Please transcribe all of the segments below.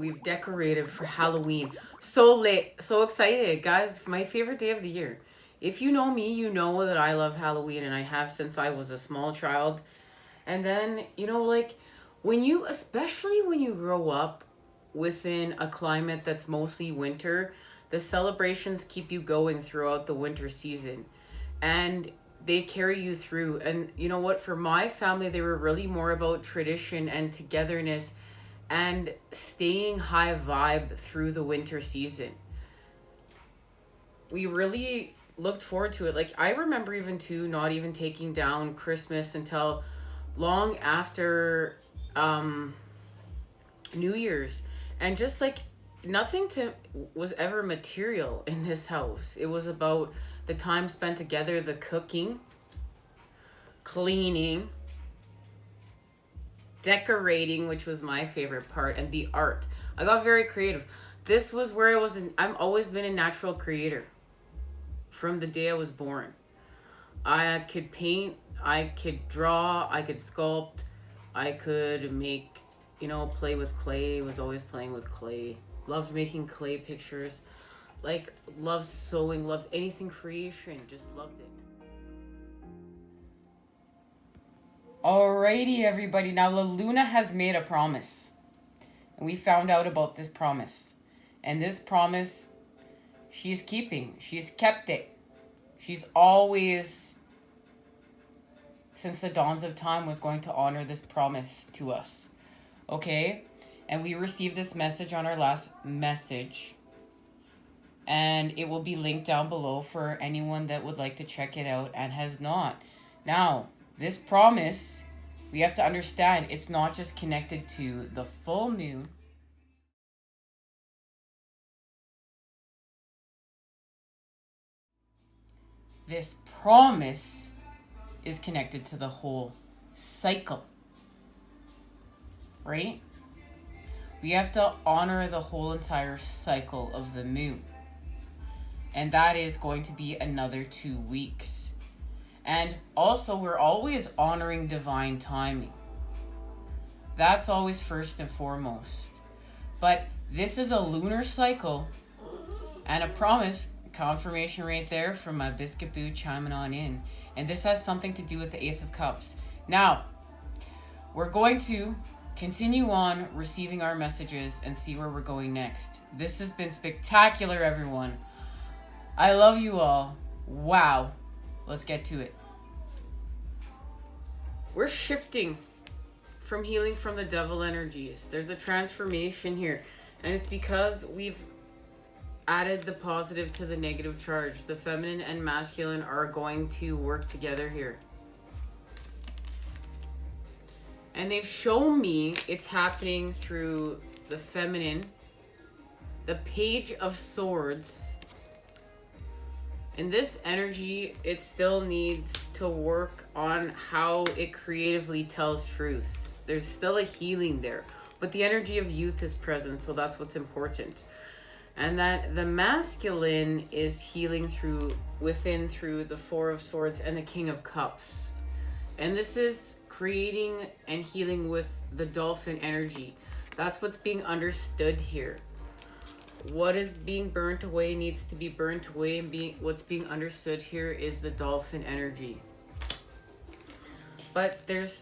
we've decorated for Halloween. So late, so excited, guys. My favorite day of the year. If you know me, you know that I love Halloween, and I have since I was a small child. And then, like especially when you grow up within a climate that's mostly winter, the celebrations keep you going throughout the winter season. And they carry you through. And you know what? For my family, they were really more about tradition and togetherness and staying high vibe through the winter season. We really looked forward to it. Like, I remember even too not even taking down Christmas until long after New Year's. And just like nothing to was ever material in this house. It was about the time spent together, the cooking, cleaning, decorating, which was my favorite part, and the art. I got very creative. This was where I've always been a natural creator from the day I was born. I could paint, I could draw, I could sculpt, I could make, play with clay. Was always playing with clay. Loved making clay pictures. Like, loved sewing, loved anything creation. Just loved it. Alrighty, everybody. Now, La Luna has made a promise. And we found out about this promise. And this promise, she's keeping. She's kept it. She's always, since the dawns of time, was going to honor this promise to us. Okay? And we received this message on our last message. And it will be linked down below for anyone that would like to check it out and has not. Now, this promise, we have to understand, it's not just connected to the full moon. This promise is connected to the whole cycle. Right? We have to honor the whole entire cycle of the moon. And that is going to be another 2 weeks. And also, we're always honoring divine timing. That's always first and foremost. But this is a lunar cycle and a promise, confirmation right there from my Biscuit Boo chiming on in. And this has something to do with the Ace of Cups. Now, we're going to continue on receiving our messages and see where we're going next. This has been spectacular, everyone. I love you all. Wow. Let's get to it. We're shifting from healing from the devil energies. There's a transformation here. And it's because we've added the positive to the negative charge. The feminine and masculine are going to work together here. And they've shown me it's happening through the feminine, the Page of Swords. And this energy, it still needs to work on how it creatively tells truths. There's still a healing there. But the energy of youth is present, so that's what's important. And that the masculine is healing through the Four of Swords and the King of Cups. And this is creating and healing with the dolphin energy. That's what's being understood here. What is being burnt away needs to be burnt away, and what's being understood here is the dolphin energy. But there's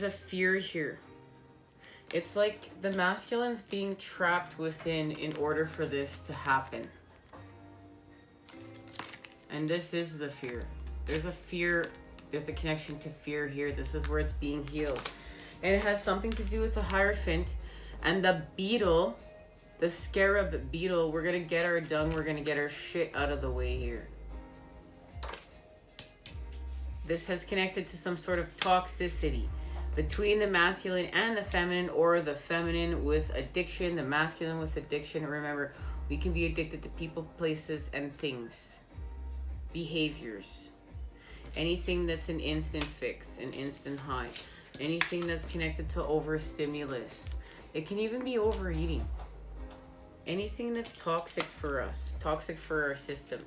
a fear here. It's like the masculine's being trapped within in order for this to happen. And this is the fear. There's a fear, there's a connection to fear here. This is where it's being healed. And it has something to do with the Hierophant and the beetle. The scarab beetle. We're going to get our dung. We're going to get our shit out of the way here. This has connected to some sort of toxicity between the masculine and the feminine, or the feminine with addiction, the masculine with addiction. Remember, we can be addicted to people, places, and things. Behaviors. Anything that's an instant fix, an instant high. Anything that's connected to overstimulus. It can even be overeating. Anything that's toxic for us, toxic for our system.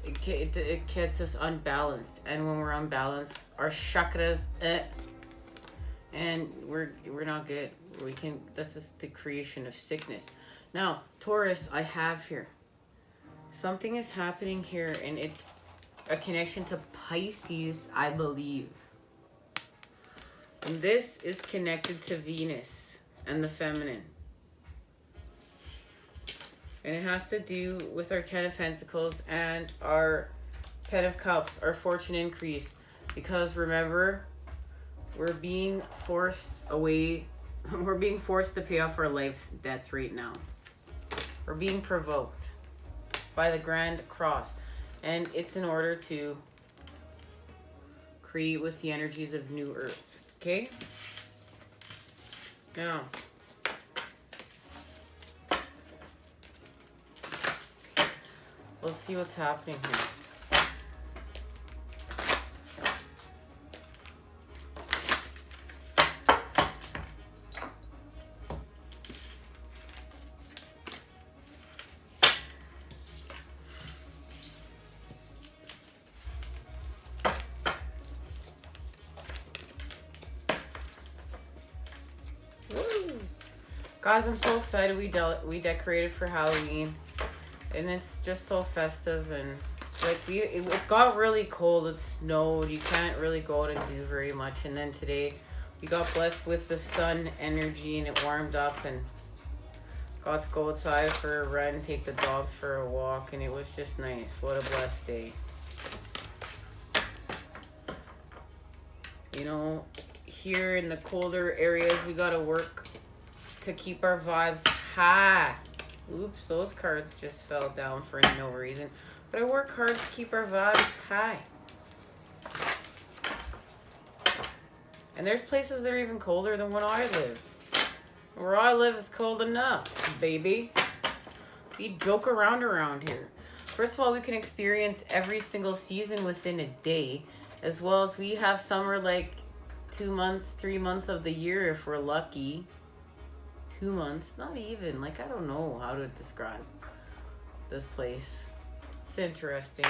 It gets us unbalanced. And when we're unbalanced, our chakras, and we're not good. This is the creation of sickness. Now, Taurus, I have here. Something is happening here, and it's a connection to Pisces, I believe. And this is connected to Venus and the feminine. And it has to do with our 10 of Pentacles and our 10 of Cups, our fortune increase. Because remember, we're being forced away. We're being forced to pay off our life debts right now. We're being provoked by the Grand Cross. And it's in order to create with the energies of New Earth. Okay? Now, let's see what's happening here. Guys, I'm so excited we decorated for Halloween. And it's just so festive, and like it's got really cold, it snowed, you can't really go out and do very much. And then today we got blessed with the sun energy, and it warmed up, and got to go outside for a run, take the dogs for a walk, and it was just nice. What a blessed day. You know, here in the colder areas, we gotta work to keep our vibes high. Oops, those cards just fell down for no reason. But I work hard to keep our vibes high. And there's places that are even colder than where I live. Where I live is cold enough, baby. We joke around here. First of all, we can experience every single season within a day. As well as we have summer like 2 months, 3 months of the year if we're lucky. 2 months, not even, like, I don't know how to describe this place. It's interesting.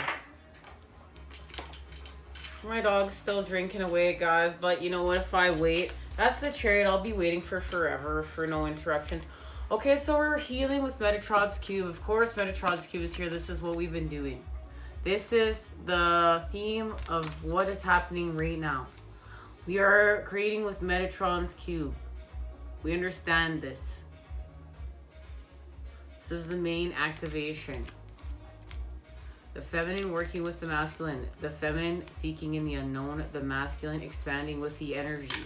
My dog's still drinking away, guys, but you know what, if I wait, that's the chariot. I'll be waiting for forever for no interruptions. Okay, so we're healing with Metatron's Cube. Of course, Metatron's Cube is here. This is what we've been doing. This is the theme of what is happening right now. We are creating with Metatron's Cube. We understand this. This is the main activation. The feminine working with the masculine. The feminine seeking in the unknown. The masculine expanding with the energy.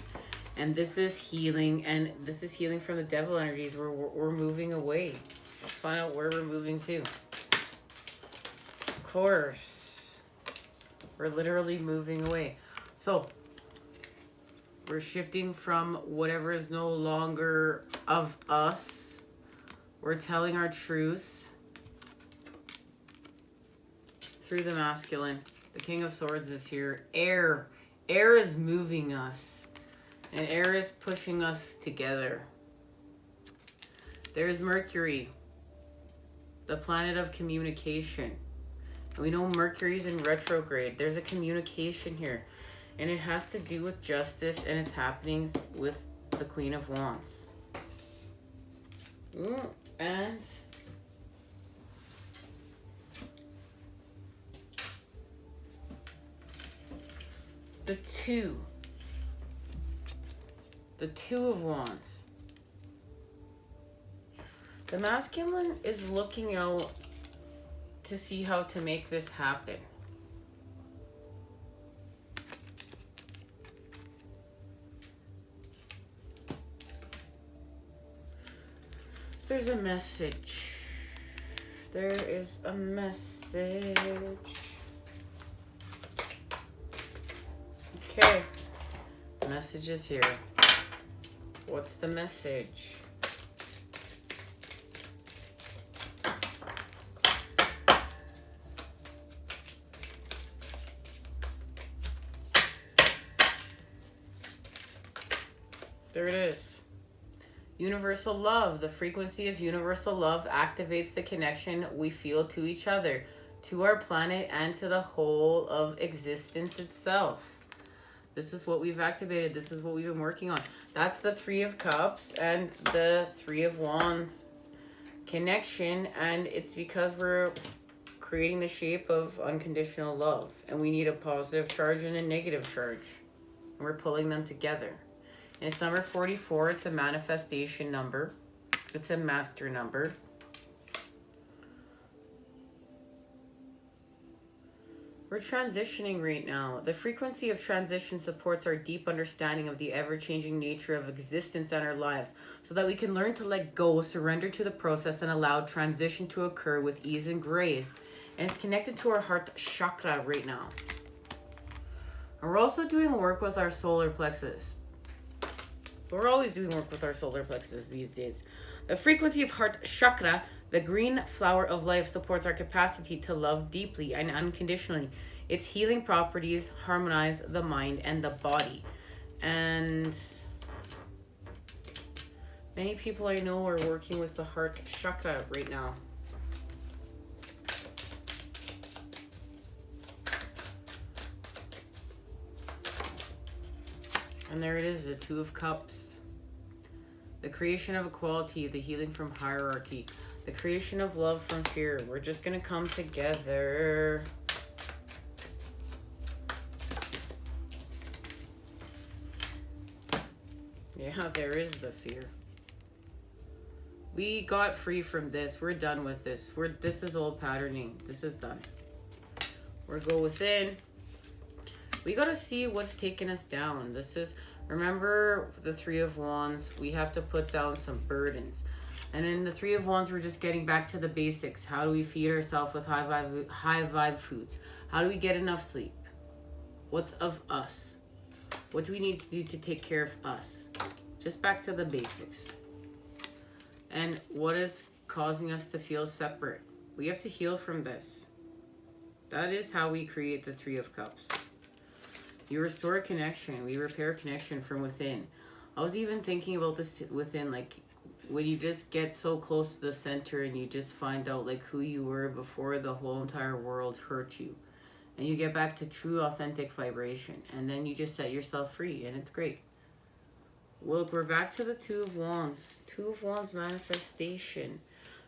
And this is healing. And this is healing from the devil energies. We're moving away. Let's find out where we're moving to. Of course. We're literally moving away. So, we're shifting from whatever is no longer of us. We're telling our truth through the masculine. The King of Swords is here. Air. Air is moving us. And air is pushing us together. There's Mercury, the planet of communication. And we know Mercury's in retrograde. There's a communication here. And it has to do with justice, and it's happening with the Queen of Wands. Ooh, and the Two of Wands. The masculine is looking out to see how to make this happen. There's a message. There is a message. Okay. Message is here. What's the message? There it is. Universal love. The frequency of universal love activates the connection we feel to each other, to our planet, and to the whole of existence itself. This is what we've activated. This is what we've been working on. That's the Three of Cups and the Three of Wands connection. And it's because we're creating the shape of unconditional love. And we need a positive charge and a negative charge. And we're pulling them together. And it's number 44. It's a manifestation number. It's a master number. We're transitioning right now. The frequency of transition supports our deep understanding of the ever-changing nature of existence and our lives, so that we can learn to let go, surrender to the process, and allow transition to occur with ease and grace. And it's connected to our heart chakra right now. And we're also doing work with our solar plexus. We're always doing work with our solar plexus these days. The frequency of heart chakra, the green flower of life, supports our capacity to love deeply and unconditionally. Its healing properties harmonize the mind and the body. And many people I know are working with the heart chakra right now. And there it is, the Two of Cups. The creation of equality, the healing from hierarchy, the creation of love from fear. We're just going to come together. Yeah, there is the fear. We got free from this. We're done with this. This is old patterning. This is done. We're go within. We got to see what's taking us down. This is, remember the Three of Wands. We have to put down some burdens. And in the Three of Wands, we're just getting back to the basics. How do we feed ourselves with high vibe foods? How do we get enough sleep? What's of us? What do we need to do to take care of us? Just back to the basics. And what is causing us to feel separate? We have to heal from this. That is how we create the Three of Cups. You restore connection. We repair connection from within. I was even thinking about this within, like, when you just get so close to the center and you just find out, like, who you were before the whole entire world hurt you. And you get back to true, authentic vibration. And then you just set yourself free. And it's great. Look, we're back to the Two of Wands. Two of Wands manifestation.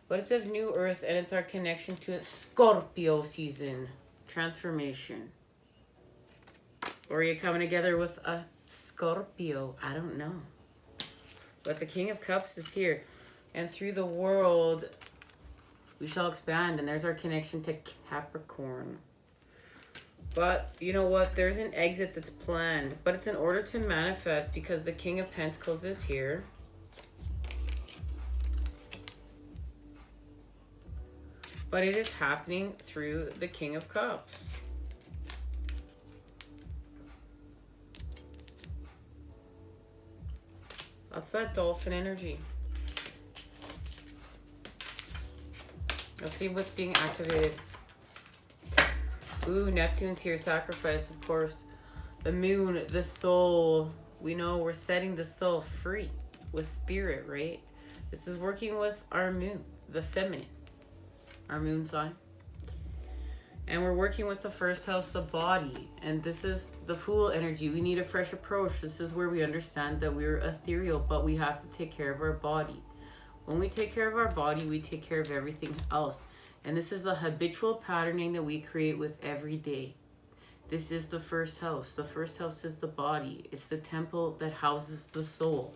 But it's of new earth, and it's our connection to a Scorpio season. Transformation. Or are you coming together with a Scorpio? I don't know. But the King of Cups is here. And through the world, we shall expand. And there's our connection to Capricorn. But you know what? There's an exit that's planned. But it's in order to manifest, because the King of Pentacles is here. But it is happening through the King of Cups. That's that dolphin energy. Let's see what's being activated. Ooh, Neptune's here. Sacrifice, of course. The moon, the soul. We know we're setting the soul free with spirit, right? This is working with our moon, the feminine. Our moon sign. And we're working with the first house, the body. And this is the Fool energy. We need a fresh approach. This is where we understand that we're ethereal, but we have to take care of our body. When we take care of our body, we take care of everything else. And this is the habitual patterning that we create with every day. This is the first house. The first house is the body. It's the temple that houses the soul.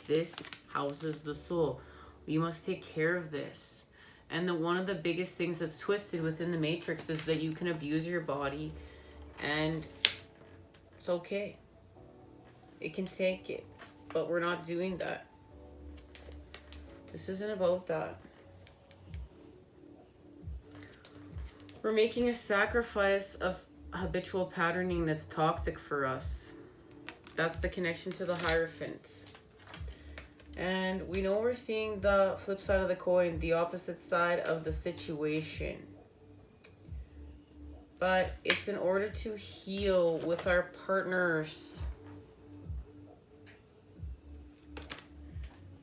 This houses the soul. We must take care of this. And one of the biggest things that's twisted within the matrix is that you can abuse your body and it's okay. It can take it, but we're not doing that. This isn't about that. We're making a sacrifice of habitual patterning that's toxic for us. That's the connection to the Hierophant. And we know we're seeing the flip side of the coin, the opposite side of the situation. But it's in order to heal with our partners.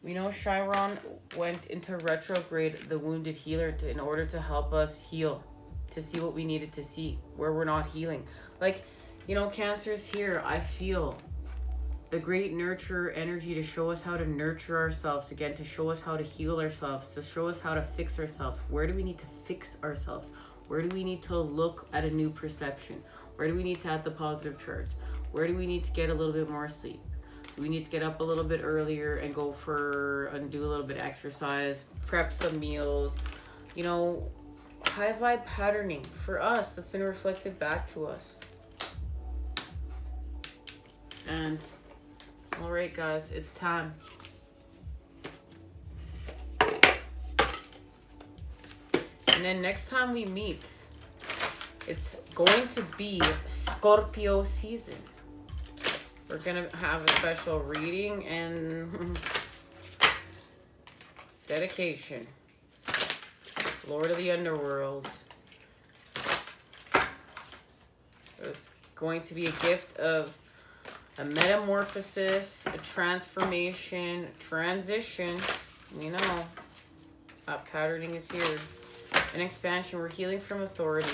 We know Chiron went into retrograde, the wounded healer, in order to help us heal. To see what we needed to see, where we're not healing. Like, You know, Cancer's here. I feel the great nurture energy to show us how to nurture ourselves again, to show us how to heal ourselves, to show us how to fix ourselves. Where do we need to fix ourselves? Where do we need to look at a new perception? Where do we need to add the positive charge? Where do we need to get a little bit more sleep? Do we need to get up a little bit earlier and go for and do a little bit of exercise, prep some meals? You know, high vibe patterning for us that's been reflected back to us. And all right, guys, it's time. And then next time we meet, it's going to be Scorpio season. We're going to have a special reading and dedication. Lord of the Underworld. There's going to be a gift of a metamorphosis, a transformation, transition. You know, patterning is here. An expansion. We're healing from authority.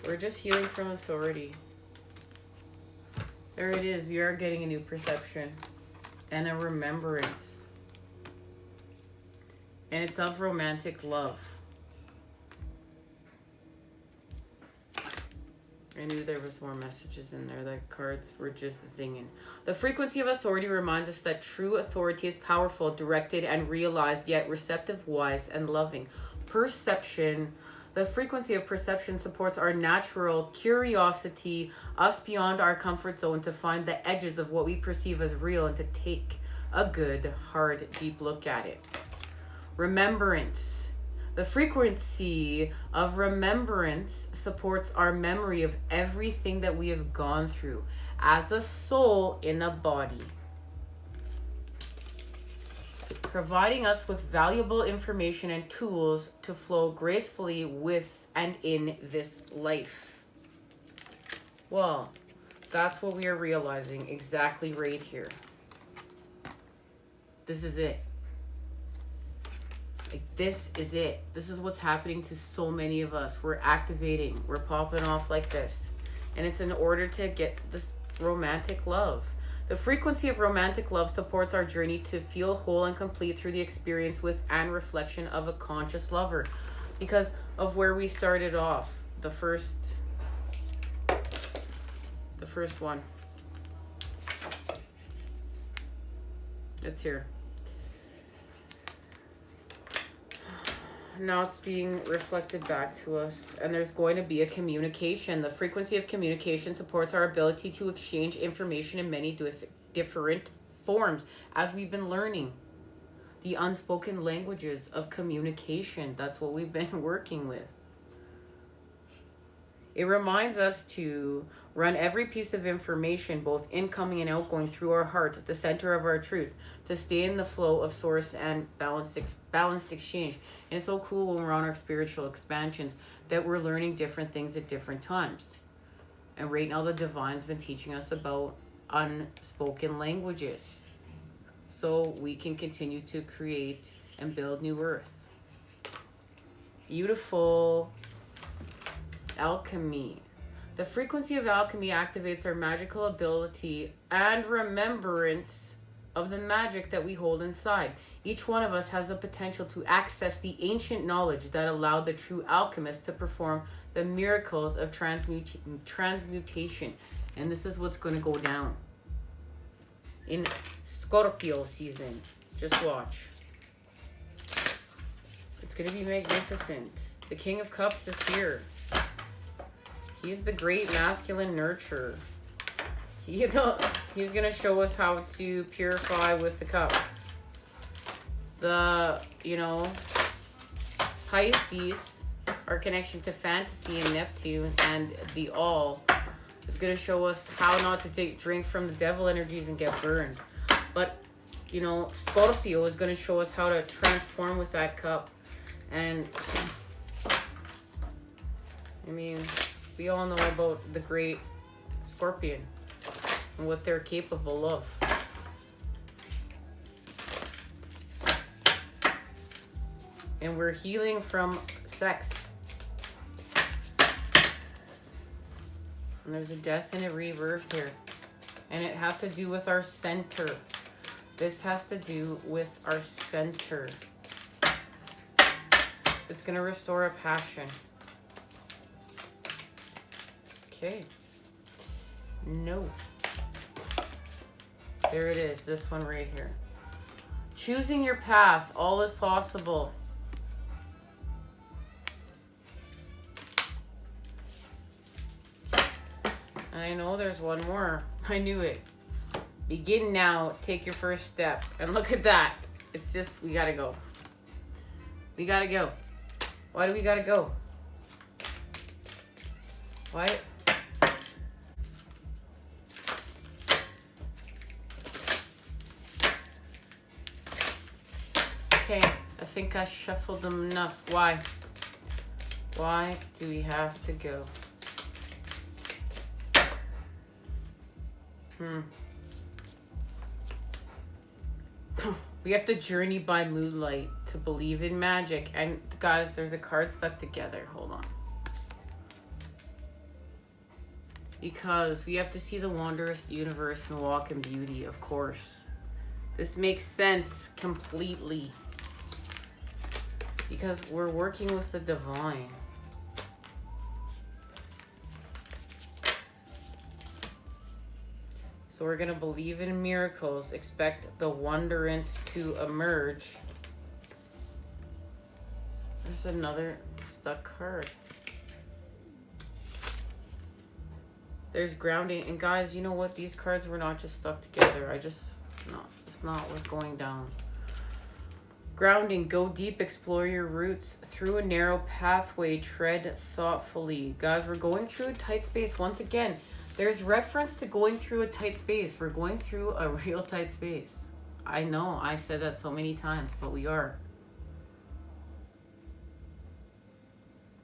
We're just healing from authority. There it is. We are getting a new perception and a remembrance. And it's of romantic love. I knew there was more messages in there. The cards were just zinging. The frequency of authority reminds us that true authority is powerful, directed, and realized, yet receptive, wise, and loving. Perception. The frequency of perception supports our natural curiosity, us beyond our comfort zone to find the edges of what we perceive as real and to take a good, hard, deep look at it. Remembrance. The frequency of remembrance supports our memory of everything that we have gone through as a soul in a body, providing us with valuable information and tools to flow gracefully with and in this life. Well, that's what we are realizing exactly right here. This is it. Like, this is it. This is what's happening to so many of us. We're activating. We're popping off like this. And it's in order to get this romantic love. The frequency of romantic love supports our journey to feel whole and complete through the experience with and reflection of a conscious lover. Because of where we started off. The first one. It's here. Now it's being reflected back to us, and there's going to be a communication. The frequency of communication supports our ability to exchange information in many different forms, as we've been learning. The unspoken languages of communication, that's what we've been working with. It reminds us to run every piece of information, both incoming and outgoing, through our heart, the center of our truth, to stay in the flow of source and balanced exchange. And it's so cool when we're on our spiritual expansions that we're learning different things at different times. And right now the divine's been teaching us about unspoken languages, so we can continue to create and build new earth. Beautiful. Alchemy. The frequency of alchemy activates our magical ability and remembrance of the magic that we hold inside. Each one of us has the potential to access the ancient knowledge that allowed the true alchemist to perform the miracles of transmutation. And this is what's going to go down in Scorpio season. Just watch. It's going to be magnificent. The King of Cups is here. He's the great masculine nurturer. He's going to show us how to purify with the cups. The, Pisces, our connection to fantasy and Neptune and the all, is going to show us how not to drink from the devil energies and get burned. But, Scorpio is going to show us how to transform with that cup. And, we all know about the great Scorpion and what they're capable of. And we're healing from sex. And there's a death and a rebirth here. And it has to do with our center. This has to do with our center. It's going to restore a passion. Okay. No. There it is. This one right here. Choosing your path. All is possible. And I know there's one more. I knew it. Begin now. Take your first step. And look at that. It's just, we gotta go. We gotta go. Why do we gotta go? Why? Okay, I think I shuffled them enough. Why? Why do we have to go? We have to journey by moonlight to believe in magic. And guys, there's a card stuck together. Hold on. Because we have to see the wondrous universe and walk in beauty, of course. This makes sense completely. Because we're working with the divine. So we're going to believe in miracles, expect the wondrous to emerge. There's another stuck card. There's grounding. And guys, you know what? These cards were not just stuck together. No, it's not what's going down. Grounding, go deep, explore your roots through a narrow pathway, tread thoughtfully. Guys, we're going through a tight space once again. There's reference to going through a tight space. We're going through a real tight space. I know I said that so many times, but we are.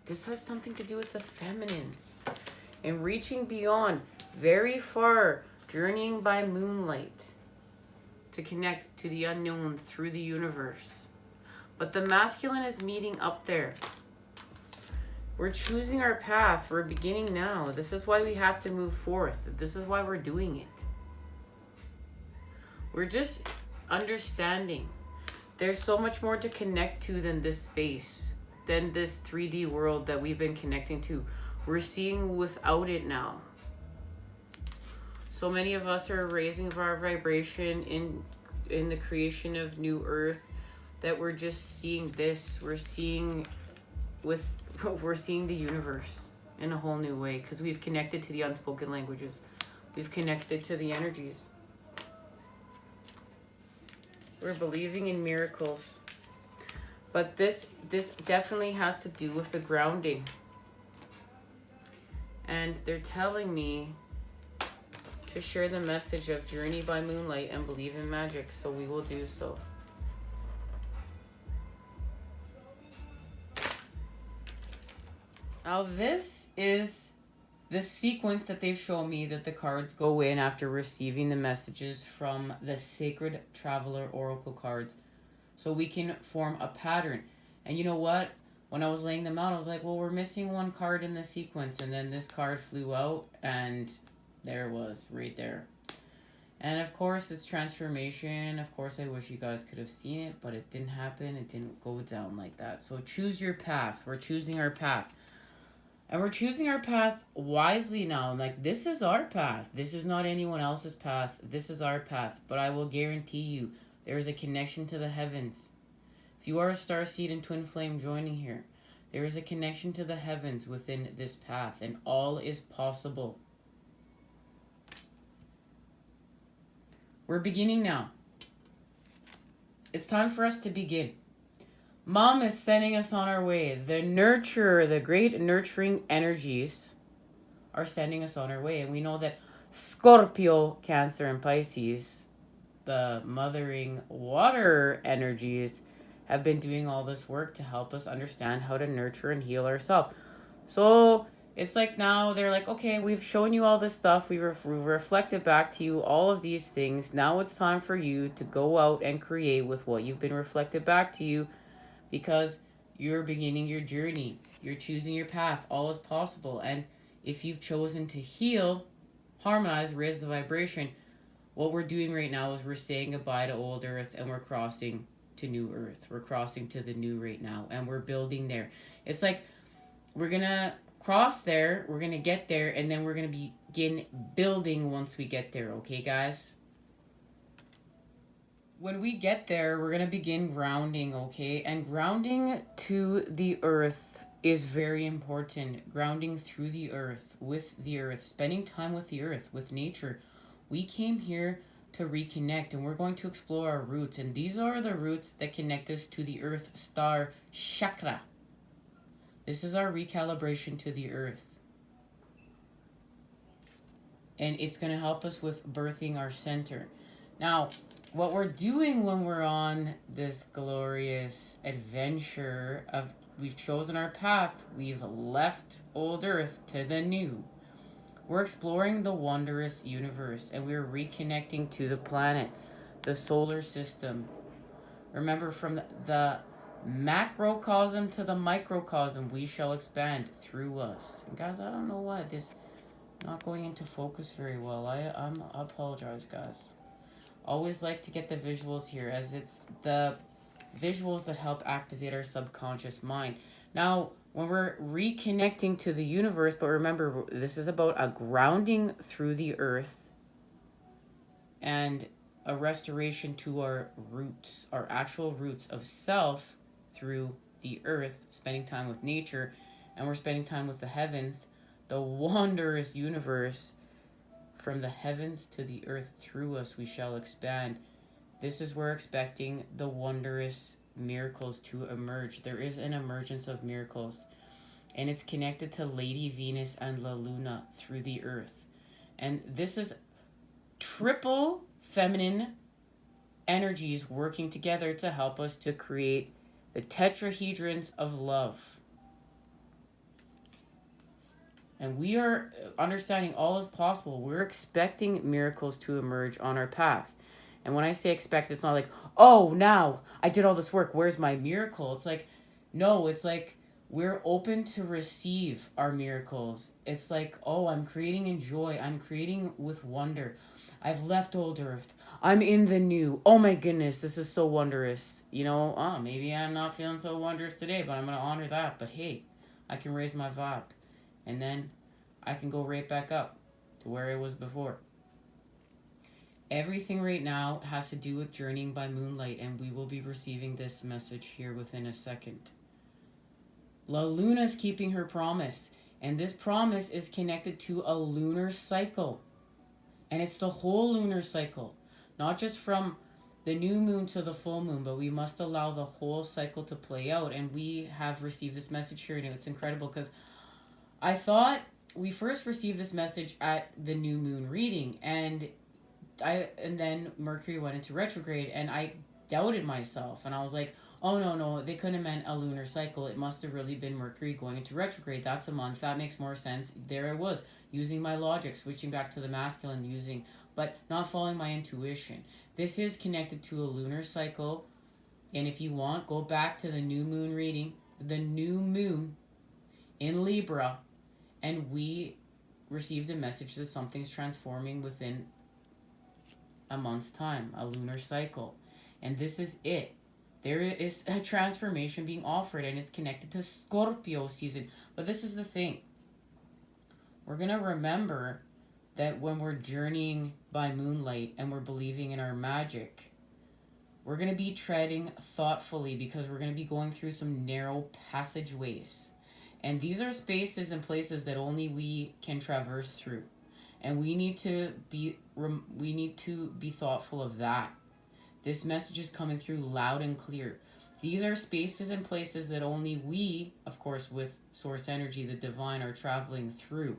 This has something to do with the feminine. And reaching beyond, very far, journeying by moonlight to connect to the unknown through the universe. But the masculine is meeting up there. We're choosing our path. We're beginning now. This is why we have to move forth. This is why we're doing it. We're just understanding. There's so much more to connect to than this space, than this 3D world that we've been connecting to. We're seeing without it now. So many of us are raising our vibration in the creation of New Earth, that we're just seeing this. We're seeing the universe in a whole new way, because we've connected to the unspoken languages. We've connected to the energies. We're believing in miracles. But this definitely has to do with the grounding. And they're telling me to share the message of journey by moonlight and believe in magic, so we will do so. Now this is the sequence that they've shown me that the cards go in after receiving the messages from the Sacred Traveler Oracle cards. So we can form a pattern. And you know what? When I was laying them out, I was like, well, we're missing one card in the sequence. And then this card flew out and there it was, right there. And of course, it's transformation. Of course, I wish you guys could have seen it, but it didn't happen. It didn't go down like that. So choose your path. We're choosing our path. And we're choosing our path wisely now. Like, this is our path. This is not anyone else's path. This is our path. But I will guarantee you, there is a connection to the heavens. If you are a starseed and twin flame joining here, there is a connection to the heavens within this path. And all is possible. We're beginning now. It's time for us to begin. Mom is sending us on our way. The nurturer, the great nurturing energies are sending us on our way. And we know that Scorpio, Cancer, and Pisces, the mothering water energies, have been doing all this work to help us understand how to nurture and heal ourselves. So it's like now they're like, okay, we've shown you all this stuff. We've reflected back to you all of these things. Now it's time for you to go out and create with what you've been reflected back to you. Because you're beginning your journey. You're choosing your path. All is possible. And if you've chosen to heal, harmonize, raise the vibration, what we're doing right now is we're saying goodbye to old earth and we're crossing to new earth. We're crossing to the new right now and we're building there. It's like we're going to cross there, we're going to get there, and then we're going to begin building once we get there, okay, guys? When we get there, we're going to begin grounding, okay? And grounding to the earth is very important. Grounding through the earth, with the earth, spending time with the earth, with nature. We came here to reconnect, and we're going to explore our roots. And these are the roots that connect us to the earth star chakra. This is our recalibration to the earth. And it's going to help us with birthing our center. Now, what we're doing when we're on this glorious adventure of we've chosen our path, we've left old earth to the new. We're exploring the wondrous universe and we're reconnecting to the planets, the solar system. Remember, from the macrocosm to the microcosm, we shall expand through us. And guys, I don't know why this not going into focus very well. I apologize, guys. Always like to get the visuals here, as it's the visuals that help activate our subconscious mind. Now, when we're reconnecting to the universe, but remember, this is about a grounding through the earth and a restoration to our roots, our actual roots of self through the earth, spending time with nature, and we're spending time with the heavens, the wondrous universe. From the heavens to the earth, through us we shall expand. This is where expecting the wondrous miracles to emerge. There is an emergence of miracles, and it's connected to Lady Venus and La Luna through the earth. And this is triple feminine energies working together to help us to create the tetrahedrons of love. And we are understanding all is possible. We're expecting miracles to emerge on our path. And when I say expect, it's not like, oh, now I did all this work, where's my miracle? It's like, no, it's like we're open to receive our miracles. It's like, oh, I'm creating in joy. I'm creating with wonder. I've left old earth. I'm in the new. Oh my goodness, this is so wondrous. You know, maybe I'm not feeling so wondrous today, but I'm going to honor that. But hey, I can raise my vibe. And then I can go right back up to where I was before. Everything right now has to do with journeying by moonlight, and we will be receiving this message here within a second. La Luna's keeping her promise, and this promise is connected to a lunar cycle. And it's the whole lunar cycle, not just from the new moon to the full moon, but we must allow the whole cycle to play out. And we have received this message here, and it's incredible because I thought we first received this message at the new moon reading, and then Mercury went into retrograde, and I doubted myself, and I was like, oh no, they couldn't have meant a lunar cycle. It must have really been Mercury going into retrograde. That's a month. That makes more sense. There I was, using my logic, switching back to the masculine, but not following my intuition. This is connected to a lunar cycle, and if you want, go back to the new moon reading, the new moon in Libra, and we received a message that something's transforming within a month's time, a lunar cycle. And this is it. There is a transformation being offered, and it's connected to Scorpio season. But this is the thing. We're going to remember that when we're journeying by moonlight and we're believing in our magic, we're going to be treading thoughtfully because we're going to be going through some narrow passageways. And these are spaces and places that only we can traverse through. And we need to be thoughtful of that. This message is coming through loud and clear. These are spaces and places that only we, of course, with source energy, the divine, are traveling through.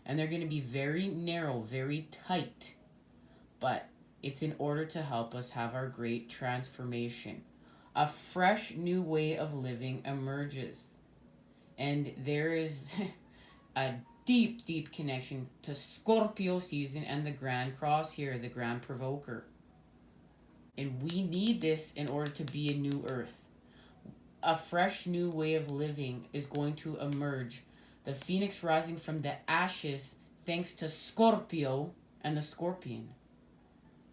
And they're going to be very narrow, very tight. But it's in order to help us have our great transformation. A fresh new way of living emerges. And there is a deep connection to Scorpio season and the Grand Cross here, the Grand Provoker. And we need this in order to be a new earth. A fresh new way of living is going to emerge. The phoenix rising from the ashes thanks to Scorpio and the scorpion.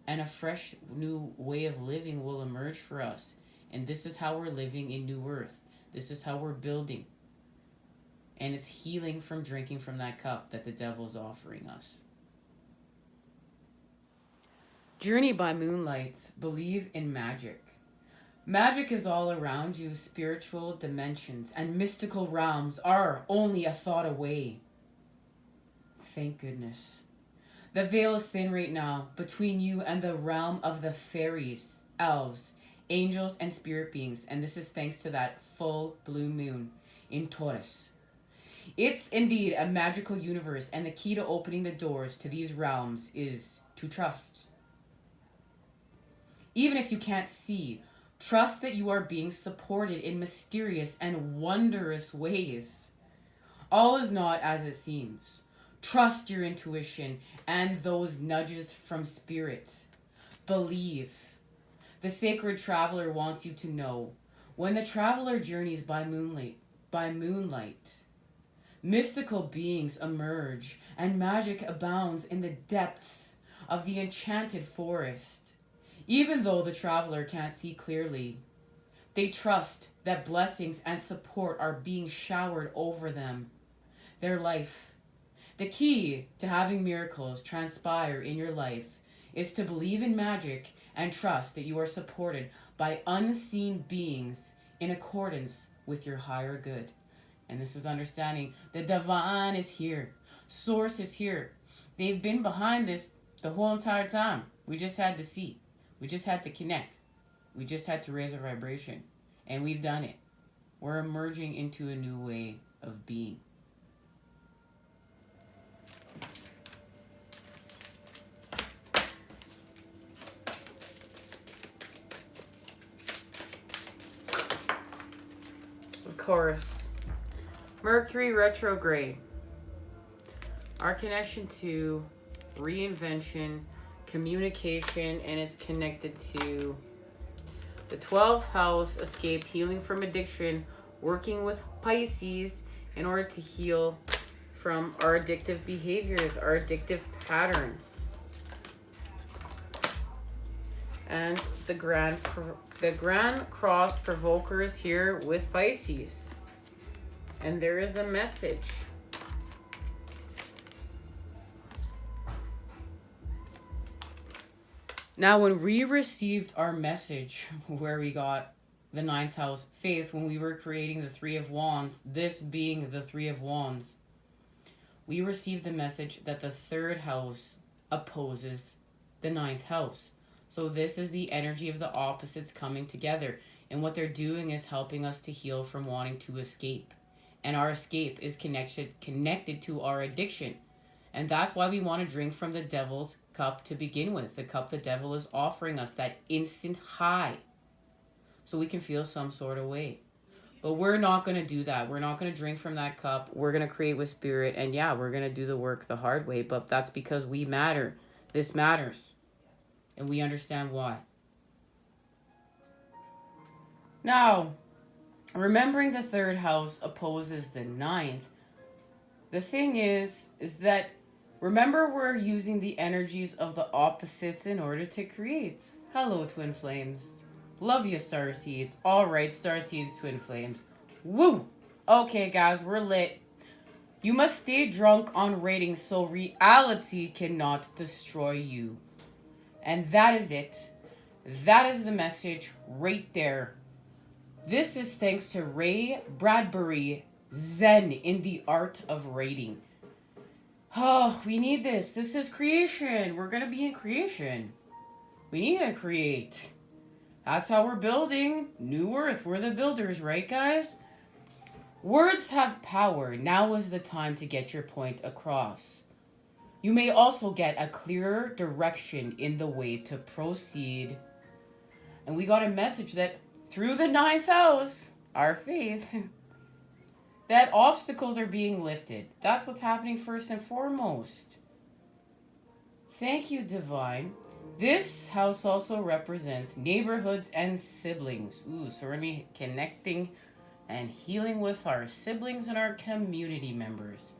And a fresh new way of living will emerge for us. And this is how we're living in New Earth. This is how we're building. And it's healing from drinking from that cup that the devil's offering us. Journey by moonlight. Believe in magic. Magic is all around you. Spiritual dimensions and mystical realms are only a thought away. Thank goodness. The veil is thin right now between you and the realm of the fairies, elves, angels, and spirit beings. And this is thanks to that full blue moon in Taurus. It's indeed a magical universe, and the key to opening the doors to these realms is to trust. Even if you can't see, trust that you are being supported in mysterious and wondrous ways. All is not as it seems. Trust your intuition and those nudges from spirit. Believe. The sacred traveler wants you to know, when the traveler journeys by moonlight, mystical beings emerge and magic abounds in the depths of the enchanted forest. Even though the traveler can't see clearly, they trust that blessings and support are being showered over them. Their life. The key to having miracles transpire in your life is to believe in magic and trust that you are supported by unseen beings in accordance with your higher good. And this is understanding the divine is here. Source is here. They've been behind this the whole entire time. We just had to see. We just had to connect. We just had to raise our vibration. And we've done it. We're emerging into a new way of being. Of course. Mercury retrograde. Our connection to reinvention, communication, and it's connected to the 12th house, escape, healing from addiction, working with Pisces in order to heal from our addictive behaviors, our addictive patterns. And the Grand Cross Provoker is here with Pisces. And there is a message. Now, when we received our message, where we got the 9th house, faith, when we were creating the 3 of Wands, this being the 3 of Wands, we received the message that the 3rd house opposes the 9th house. So this is the energy of the opposites coming together. And what they're doing is helping us to heal from wanting to escape. And our escape is connected to our addiction. And that's why we want to drink from the devil's cup to begin with. The cup the devil is offering us, that instant high. So we can feel some sort of way. But we're not going to do that. We're not going to drink from that cup. We're going to create with spirit. And yeah, we're going to do the work the hard way. But that's because we matter. This matters. And we understand why. Now, remembering the 3rd house opposes the 9th. The thing is that remember, we're using the energies of the opposites in order to create. Hello, twin flames. Love you, Starseeds. All right, Starseeds, twin flames. Woo! Okay, guys, we're lit. You must stay drunk on ratings so reality cannot destroy you. And that is it. That is the message right there. This is thanks to Ray Bradbury, Zen in the Art of Rating. Oh, we need this. This is creation. We're going to be in creation. We need to create. That's how we're building New Earth. We're the builders, right, guys? Words have power. Now is the time to get your point across. You may also get a clearer direction in the way to proceed. And we got a message that through the 9th house, our faith, that obstacles are being lifted. That's what's happening first and foremost. Thank you, Divine. This house also represents neighborhoods and siblings. Ooh, so we're going to be connecting and healing with our siblings and our community members.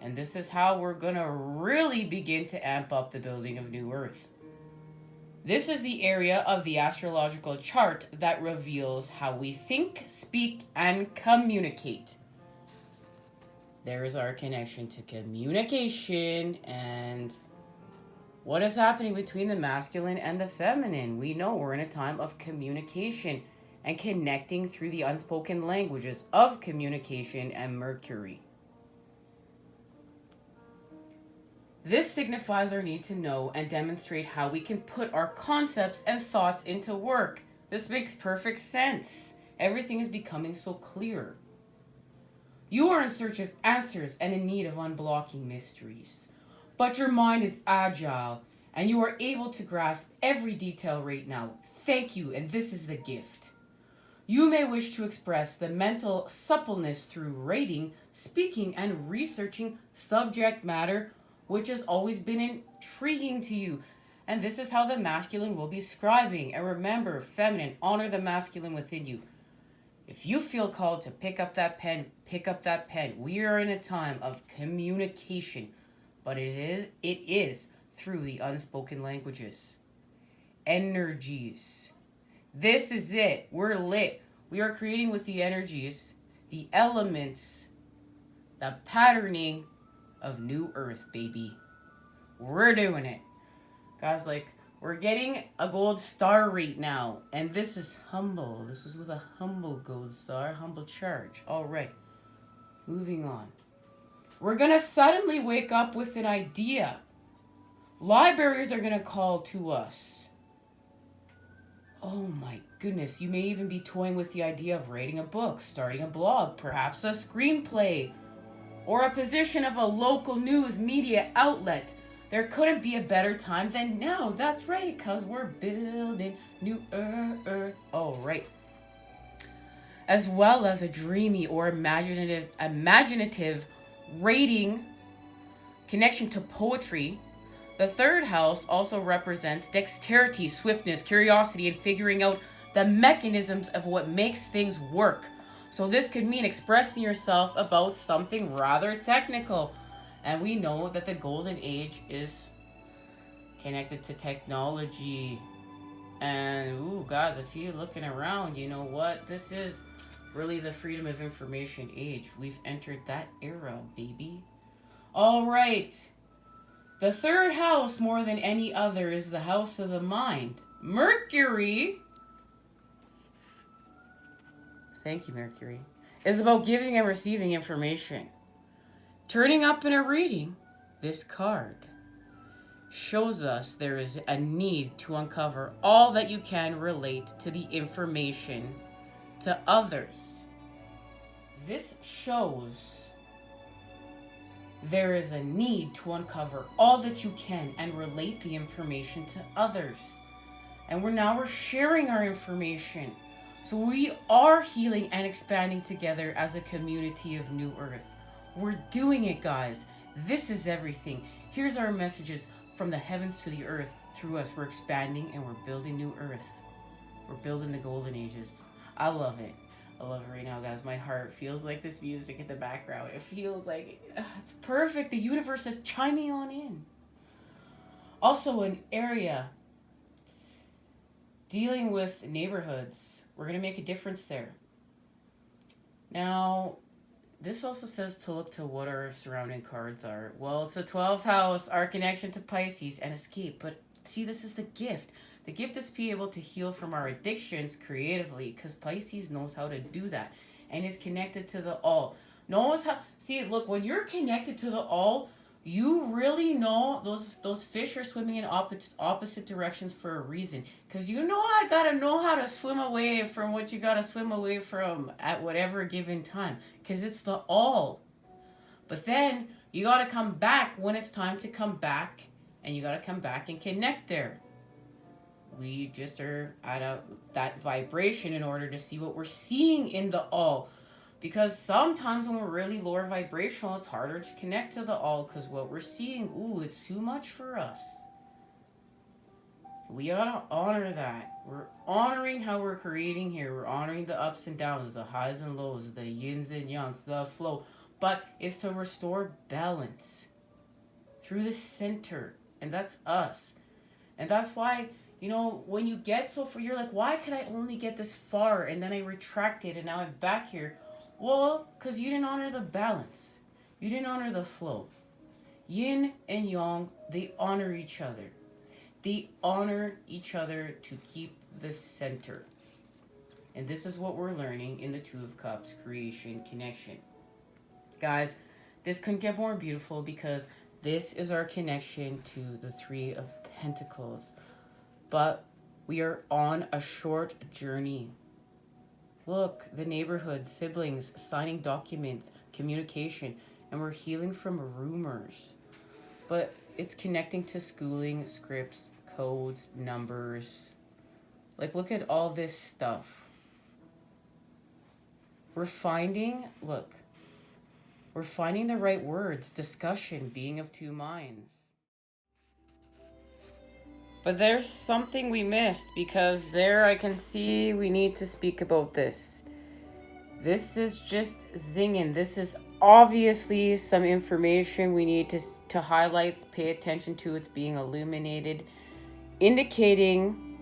And this is how we're going to really begin to amp up the building of New Earth. This is the area of the astrological chart that reveals how we think, speak, and communicate. There is our connection to communication and what is happening between the masculine and the feminine. We know we're in a time of communication and connecting through the unspoken languages of communication and Mercury. This signifies our need to know and demonstrate how we can put our concepts and thoughts into work. This makes perfect sense. Everything is becoming so clear. You are in search of answers and in need of unblocking mysteries. But your mind is agile and you are able to grasp every detail right now. Thank you, and this is the gift. You may wish to express the mental suppleness through writing, speaking, and researching subject matter which has always been intriguing to you. And this is how the masculine will be scribing. And remember, feminine, honor the masculine within you. If you feel called to pick up that pen, pick up that pen. We are in a time of communication, but it is through the unspoken languages. Energies. This is it. We're lit. We are creating with the energies, the elements, the patterning of New Earth, baby. We're doing it. Guys, like, we're getting a gold star right now. And this is humble. This is with a humble gold star, humble charge. All right. Moving on. We're going to suddenly wake up with an idea. Libraries are going to call to us. Oh my goodness. You may even be toying with the idea of writing a book, starting a blog, perhaps a screenplay, or a position of a local news media outlet. There couldn't be a better time than now. That's right, because we're building New Earth. Oh, right. As well as a dreamy or imaginative rating connection to poetry. The third house also represents dexterity, swiftness, curiosity, and figuring out the mechanisms of what makes things work. So this could mean expressing yourself about something rather technical. And we know that the golden age is connected to technology. And, ooh, guys, if you're looking around, you know what? This is really the freedom of information age. We've entered that era, baby. All right. The third house, more than any other, is the house of the mind. Mercury... Thank you, Mercury. Is about giving and receiving information. Turning up in a reading, this card shows us there is a need to uncover all that you can relate to the information to others. This shows there is a need to uncover all that you can and relate the information to others. And we're sharing our information. So we are healing and expanding together as a community of New Earth. We're doing it, guys. This is everything. Here's our messages from the heavens to the earth. Through us, we're expanding and we're building New Earth. We're building the golden ages. I love it. I love it right now, guys. My heart feels like this music in the background. It feels like it's perfect. The universe is chiming on in. Also, an area dealing with neighborhoods. We're going to make a difference there. Now, this also says to look to what our surrounding cards are. Well, it's the 12th house, our connection to Pisces, and escape. But see, this is the gift. The gift is to be able to heal from our addictions creatively, because Pisces knows how to do that and is connected to the all. Knows how. See, look, when you're connected to the all, you really know those fish are swimming in opposite directions for a reason. Because I gotta know how to swim away from what you gotta swim away from at whatever given time. Because it's the all. But then you gotta come back when it's time to come back. And you gotta come back and connect there. We just are at that vibration in order to see what we're seeing in the all. Because sometimes when we're really lower vibrational, it's harder to connect to the all because what we're seeing, it's too much for us. We gotta honor that. We're honoring how we're creating here. We're honoring the ups and downs, the highs and lows, the yins and yangs, the flow. But it's to restore balance through the center. And that's us. And that's why, you know, when you get so far, you're like, why could I only get this far? And then I retracted and now I'm back here. Well, because you didn't honor the balance. You didn't honor the flow. Yin and yang, they honor each other. They honor each other to keep the center. And this is what we're learning in the Two of Cups, creation, connection. Guys, this couldn't get more beautiful because this is our connection to the Three of Pentacles. But we are on a short journey. Look, the neighborhood, siblings, signing documents, communication, and we're healing from rumors. But it's connecting to schooling, scripts, codes, numbers. Like, look at all this stuff. We're finding the right words, discussion, being of two minds. But there's something we missed because there I can see we need to speak about this. This is just zinging. This is obviously some information we need to highlight, pay attention to. It's being illuminated, indicating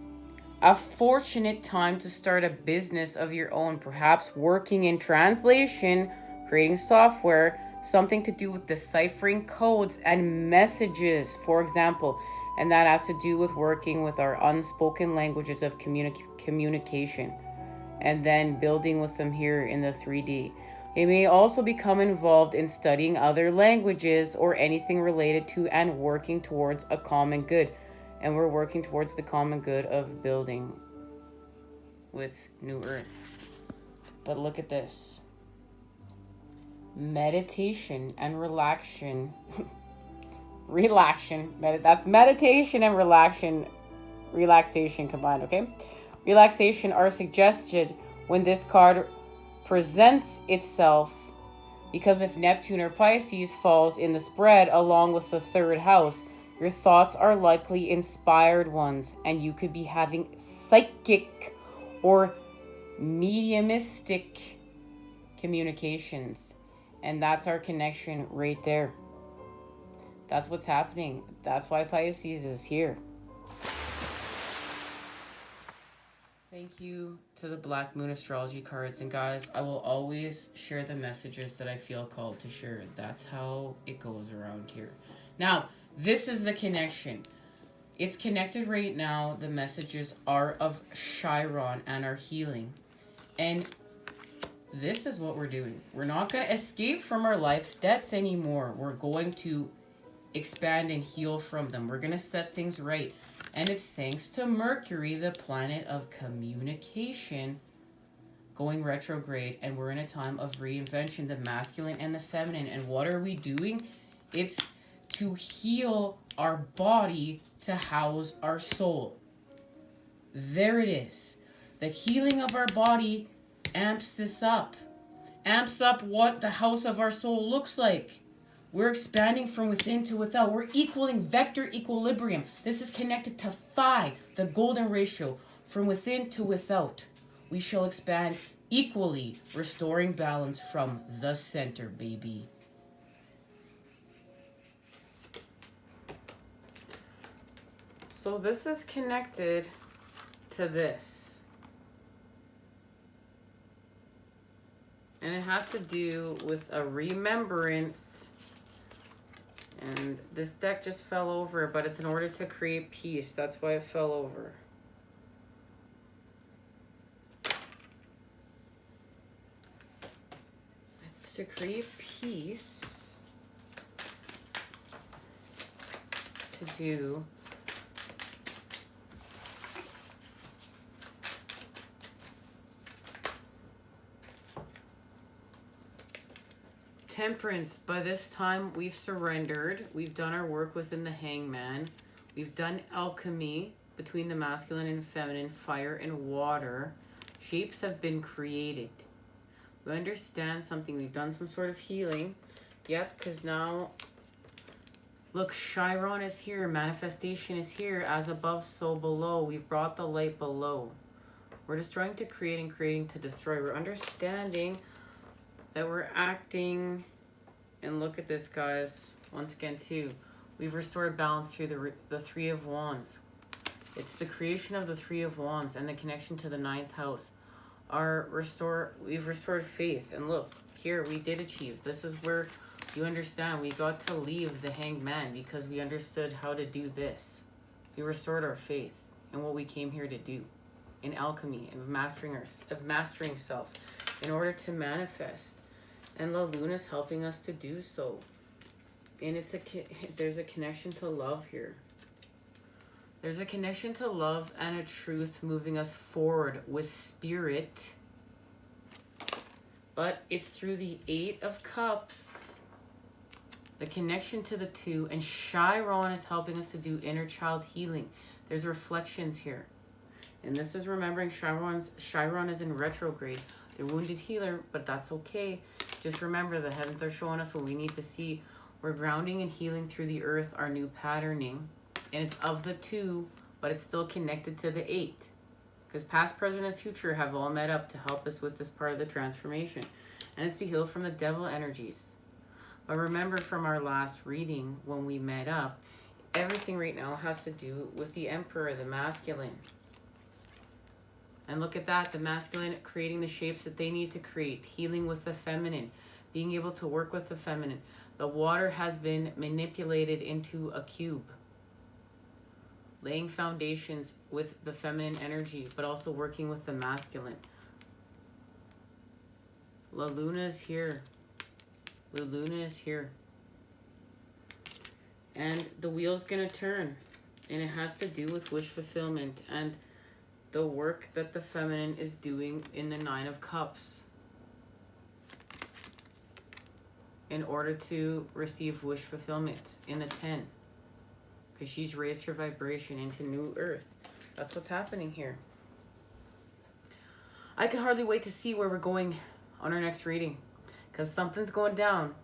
a fortunate time to start a business of your own, perhaps working in translation, creating software, something to do with deciphering codes and messages, for example. And that has to do with working with our unspoken languages of communication and then building with them here in the 3D. You may also become involved in studying other languages or anything related to and working towards a common good. And we're working towards the common good of building with New Earth. But look at this. Meditation and relaxation. That's meditation and relaxation combined, okay? Relaxation are suggested when this card presents itself, because if Neptune or Pisces falls in the spread along with the third house, your thoughts are likely inspired ones, and you could be having psychic or mediumistic communications. And that's our connection right there. That's what's happening. That's why Pisces is here. Thank you to the Black Moon Astrology cards. And guys, I will always share the messages that I feel called to share. That's how it goes around here. Now, this is the connection. It's connected right now. The messages are of Chiron and our healing. And this is what we're doing. We're not going to escape from our life's debts anymore. We're going to expand and heal from them. We're going to set things right. And it's thanks to Mercury, the planet of communication, going retrograde. And we're in a time of reinvention, the masculine and the feminine. And what are we doing? It's to heal our body to house our soul. There it is. The healing of our body amps this up. Amps up what the house of our soul looks like. We're expanding from within to without. We're equaling vector equilibrium. This is connected to phi, the golden ratio. From within to without, we shall expand equally, restoring balance from the center, baby. So this is connected to this. And it has to do with a remembrance. And this deck just fell over, but it's in order to create peace. That's why it fell over. It's to create peace. To do Temperance. By this time, we've surrendered. We've done our work within the Hangman. We've done alchemy between the masculine and feminine, fire and water. Shapes have been created. We understand something. We've done some sort of healing. Yep, because now Look, Chiron is here. Manifestation is here. As above, so below. We've brought the light below. We're destroying to create and creating to destroy. We're understanding that we're acting. And look at this, guys. Once again, too. We've restored balance through the Three of Wands. It's the creation of the Three of Wands and the connection to the 9th house. We've restored faith. And look, here we did achieve. This is where you understand we got to leave the Hanged Man because we understood how to do this. We restored our faith in what we came here to do, in alchemy and mastering self in order to manifest. And La Luna is helping us to do so. And there's a connection to love here. There's a connection to love and a truth moving us forward with spirit. But it's through the 8 of Cups, the connection to the 2, and Chiron is helping us to do inner child healing. There's reflections here. And this is remembering Chiron is in retrograde. The wounded healer, but that's okay. Just remember the heavens are showing us what we need to see. We're grounding and healing through the earth, our new patterning. And it's of the 2, but it's still connected to the 8. Because past, present, and future have all met up to help us with this part of the transformation. And it's to heal from the devil energies. But remember from our last reading when we met up, everything right now has to do with the Emperor, the masculine. And look at that, the masculine creating the shapes that they need to create, healing with the feminine, being able to work with the feminine. The water has been manipulated into a cube, laying foundations with the feminine energy, but also working with the masculine. La Luna is here. La Luna is here. And the wheel's gonna turn. And it has to do with wish fulfillment and the work that the feminine is doing in the 9 of Cups in order to receive wish fulfillment in the 10. Because she's raised her vibration into new earth. That's what's happening here. I can hardly wait to see where we're going on our next reading. Because something's going down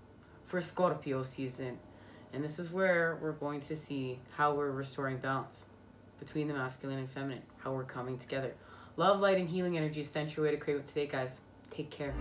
for Scorpio season. And this is where we're going to see how we're restoring balance between the masculine and feminine. How we're coming together. Love, light, and healing energy. Stand your way to create with today, guys. Take care.